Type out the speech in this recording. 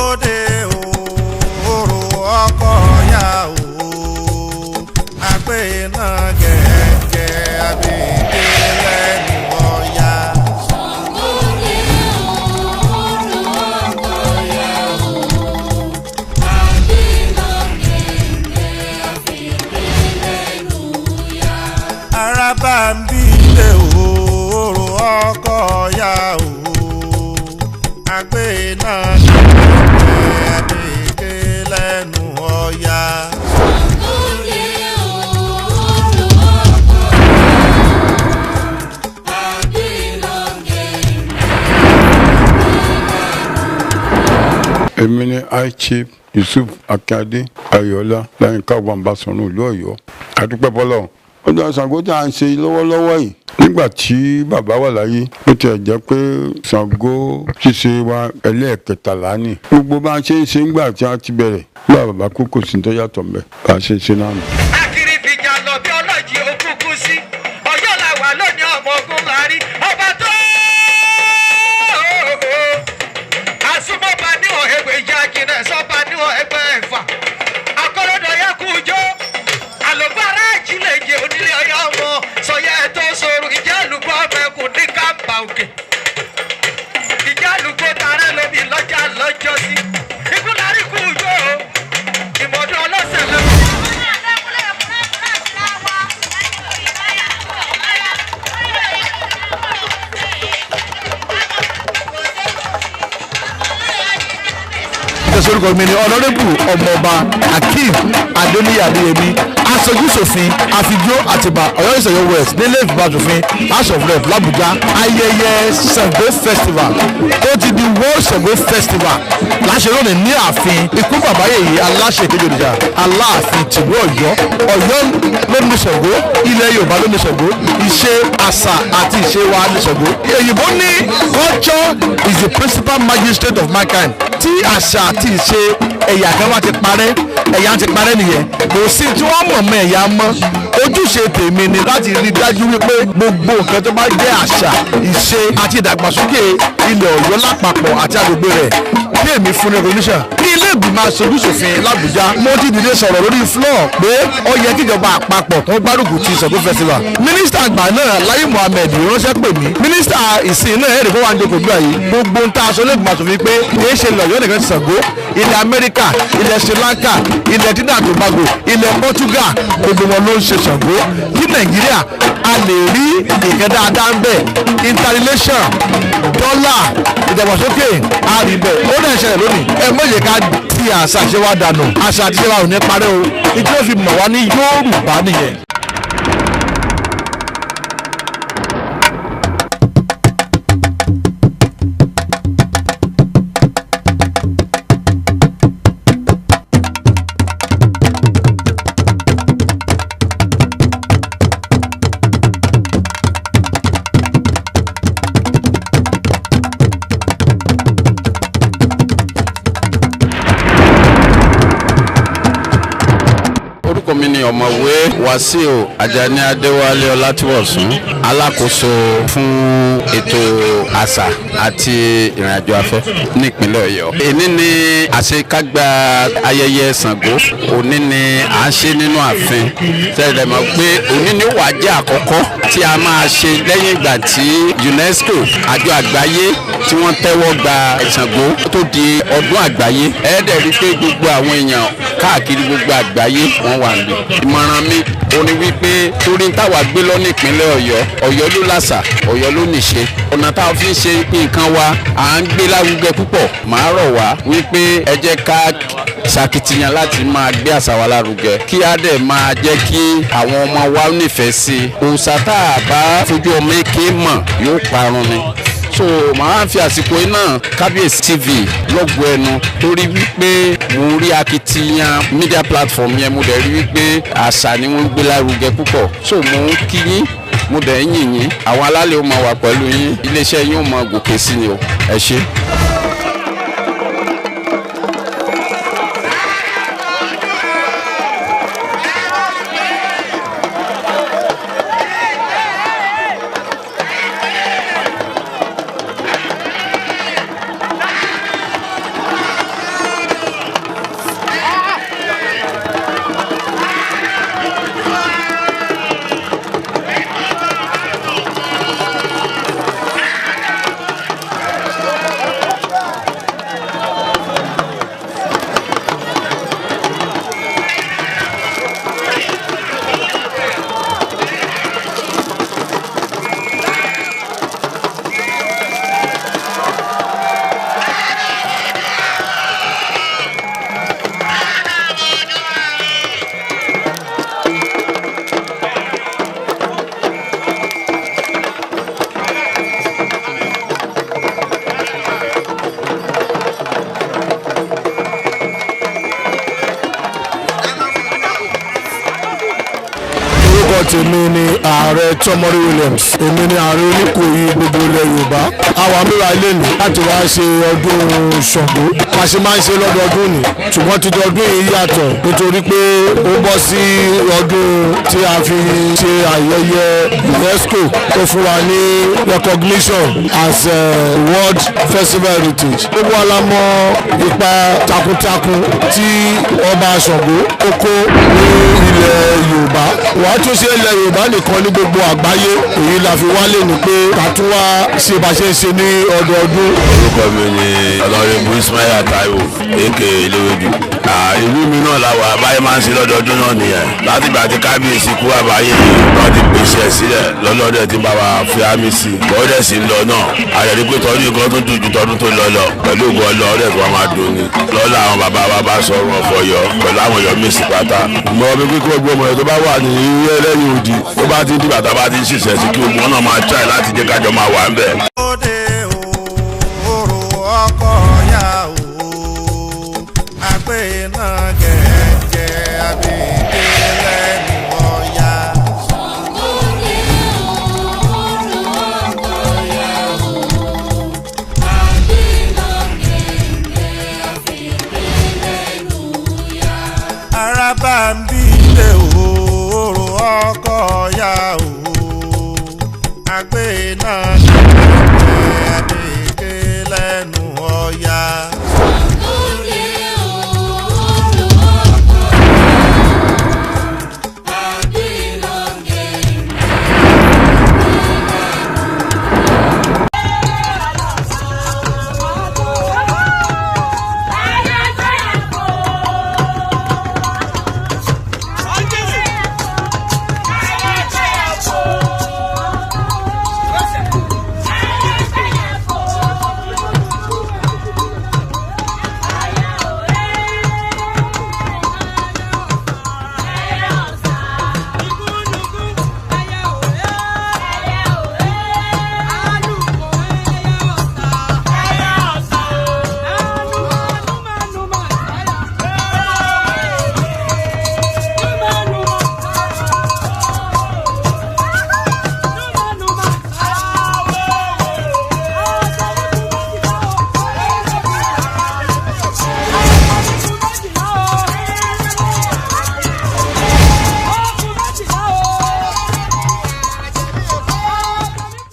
Ode oro ọkọ ya o, agbe náà gẹ́gẹ́ abèdè lẹ́nu ọya. Ode oro ọkọ ya o, agbe náà gẹ́gẹ́ abèdè lẹ́nu ọya. Araba ń bí ilé oro ọkọ ya o, agbe náà lẹ́nu ọya. Èmi ni High Chief Yusuf Akíade Ayọ̀ọ́lá Láyínká Wàmbásọ̀nù ìlú Ọ̀yọ́. Àdúpẹ́ bọ́lọ̀ ọdún Ṣàngó tí a ń ṣe lọ́wọ́lọ́wọ́ yìí nígbà tí bàbá wà láyé ó tiẹ̀ jẹ́ pé Ṣàngó ṣíṣe wa ẹlẹ́ẹ̀kẹtàlá ni gbogbo bá a ṣe ń ṣe ńgbà tí a ti bẹ̀rẹ̀ nígbà bàbá kú kò sí tó yàtọ̀ mẹ́ bá a ṣe ṣe náà nù. akiri fìjà lọ bí ọlọ́jì òkùnkùn sí Ọ̀yọ́ la wà lónìí ọmọ ogun láàrin ọba tó àsùnmọ́ba níwọ̀n ẹgbẹ́ ìjà jìnnà sọ́ba níwọ̀n ẹgbẹ́ ẹ̀fà akọ́lọ́dọ̀ yẹ kú jó àlùbárà ìjìnlẹ̀ èjì onílé Ọ̀yọ́ ọmọ sọyẹ tó sọ̀rọ̀ ìjà àlùkò ọmọkùn ní kápá òkè ìjà àlùkò tààrẹ lómi lọ́jà lọ́jọ́ sí ikúnarí kú jó ìmọ̀dún ọlọ́sẹ̀ lọ́wọ́. Orúkọ mi ni ọ̀nàrẹ́bù ọmọọba Akeem Adéníyì Adéyẹmí aṣojúṣòfin àfijó àtìbà Ọ̀yọ́ ìṣẹ̀yọ west nílé ìbàdàn House of Rep l'Abuja ayẹyẹ Sango festival tó ti di World Sango festival láṣẹ lónìí ní ààfin ikú bàbá yèyí aláṣẹ ìkejì òrìṣà aláàfin tìlú Ọ̀yọ́ Ọ̀yọ́ ló ní Sango ilẹ̀ Yorùbá ló ní Sango ìṣe àṣà àti ìṣe wa ní Sango èyìnbó ní culture is the principal magistrate of mankind tí àṣà àti ìṣe ẹ̀yà kan bá ti parẹ́ ẹ̀yà ti parẹ́ nìyẹn kò sí tí wọ́n mọ̀ mọ́ ẹ̀yà mọ́ ojúṣe tèmi ni láti rí dájú wípé gbogbo nǹkan tó bá jẹ́ àṣà ìṣe àti ìdàgbàsókè ilẹ̀ Ọ̀yọ́ lápapọ̀ àti agbègbè rẹ̀ kí èmi fún recognition ní ilé ìgbìmọ̀ aṣojúṣòfin l'Abuja mo ti dìde sọ̀rọ̀ lórí floor pé ó yẹ kíjọba àpapọ̀ tó gbárùkù ti Sango festival mínísítà àgbà náà Láyé Mohammed ránṣẹ́ pè mí mínísítà ìsìn náà ẹ̀rì kó wà ní ìjókòó yìí gbogbo ń ta aṣọ lẹ́gbìmọ̀ aṣòfin pé kì í ṣe lọ́yọ́ nìkan ti Sango ilẹ̀ Amẹ́ríkà ilẹ̀ Sri Lanka ilẹ̀ Trinidad and Tobago ilẹ̀ Portugal gbogbo wọn ló ń ṣe Sango ní Nàìjíríà a lè rí ìkẹ́ dáadáa ń bẹ̀ interrelation dọ́là ìdàgbàsókè àríbẹ̀ ó dẹ̀ ṣẹlẹ̀ lónìí ẹ mọ̀yẹ ká ti àṣà ṣe wá dànù àṣà àti ṣe wá ò ní parẹ́ o ìjọ fi mọ̀ wá ní Yorùbá nìyẹn. Orúkọ mi ni ọ̀mọ̀wé Wàsíù Àjàní Adéwálé Ọlátúbọ̀sún alákòóso fún ètò àṣà àti ìrìnàjò afẹ́ nípínlẹ̀ Ọ̀yọ́. Èní ni àṣekágbá ayẹyẹ Ṣàngó òní ni à ń ṣe nínú ààfin tẹ́lẹ̀ mọ̀ pé òní ni ó wà jẹ́ àkọ́kọ́ tí a máa ṣe lẹ́yìn ìgbà tí UNESCO àjọ àgbáyé tí wọ́n tẹ́wọ́ gba Ṣàngó tó di ọdún àgbáyé ẹ̀ẹ́dẹ̀ rí pé gbogbo àwọn èèyàn káàkiri gbogbo àgbáyé wọ́n wà níbí. Ìmọ̀ràn mi ò ní wípé torí táwa gbé lọ nípínlẹ̀ Ọ̀yọ́ Ọ̀yọ́ ló láṣà Ọ̀yọ́ ló níṣe ọ̀nà táwọn fi ń ṣe nǹkan wa à ń gbé lárugẹ púpọ̀ màá rọ̀ wá wípé ẹ jẹ́ ká ṣàkìtìyàn láti máa gbé àṣà wa lárugẹ kí á dẹ̀ máa jẹ́ kí àwọn ọmọ wa nífẹ̀ẹ́ sí i òòṣà tá a bá fojú ọmọ èké mọ̀ yóò parun ni so màá fi àsìkò iná Kábíyèsí TV lọ́gbọ̀ ẹnu torí wípé mo rí akitiyan media platform yẹn mo dẹ̀ rí wípé àṣà ni wọ́n ń gbé lárugẹ púpọ̀ so mo ń kí yín mo dẹ̀ ń yìn yín àwọn alálẹ̀ ó máa wà pẹ̀lú yín iléeṣẹ́ yín ó máa gòkè sí ni o ẹ ṣé. tèmi ni ààrẹ Tọ́mọ́rí Williams, èmi ni ààrẹ Oníkòyí gbogbo ilẹ̀ Yorùbá. Àwa mìíràn ilé ní láti wá ṣe ọdún Ṣàngó bá ṣe máa ń ṣe lọ́dọọdún ni, ṣùgbọ́n ti ọdún yìí yàtọ̀ nítorí pé ó bọ́ sí ọdún tí a fi ṣe ayẹyẹ UNESCO tó fún wa ní recognition as World Festival Heritage. Gbogbo wa la mọ̀ ipa takuntakun tí ọba Ṣàngó kókó ní ilẹ̀ Yorùbá. Wàá tún ṣe ilẹ̀ Yorùbá nìkan ní gbogbo àgbáyé. Èyí la fi wálé ni pé ká tún wá ṣe bá ṣe ń ṣe ní ọdọọdún. Orúkọ mi ni Ọlọ́run Ismaila Taiwo èké Eléwédú. Ìlú mi náà làwọn àbáyé máa ń ṣe lọ́dọọdún náà nìyẹn. Láti ìgbà tí kábíyèsí kú àbáyé náà ti pèsè ẹ̀ sílẹ̀ lọ́lọ́dẹ̀ tí bàbá fi ámì sí. Bọ́ọ̀dẹ̀ sì ń lọ náà. Àyẹ̀dí pé tọdún nǹkan tó dùn ju tọdún tó lọ lọ. Pẹ̀lú ògùn ọlọ́ọ̀dẹ̀ tó wá máa dùn ni. Lọ́la àwọn bàbá wa bá sọ̀rọ̀ ọ̀fọ̀yọ́ pẹ̀lú àwọn ọ̀yọ́ mèsì pátá. Mo rọ mi pé kí gbogbo ọmọ yẹn tó bá wà ní ẹlẹ́yìn òdì tó bá ti dìgbà tá a bá ti ń ṣiṣẹ́ sí kí ogun náà máa try láti jẹ́ kájọ máa wà ń bẹ̀. Òde òòrò ọkọ̀ ya o, àgbè náà gẹ̀ẹ́gẹ́ àbíké lẹ́nu ọ̀ya. Araba ń bí ilé òòrò ọkọ̀ ya o, àgbè náà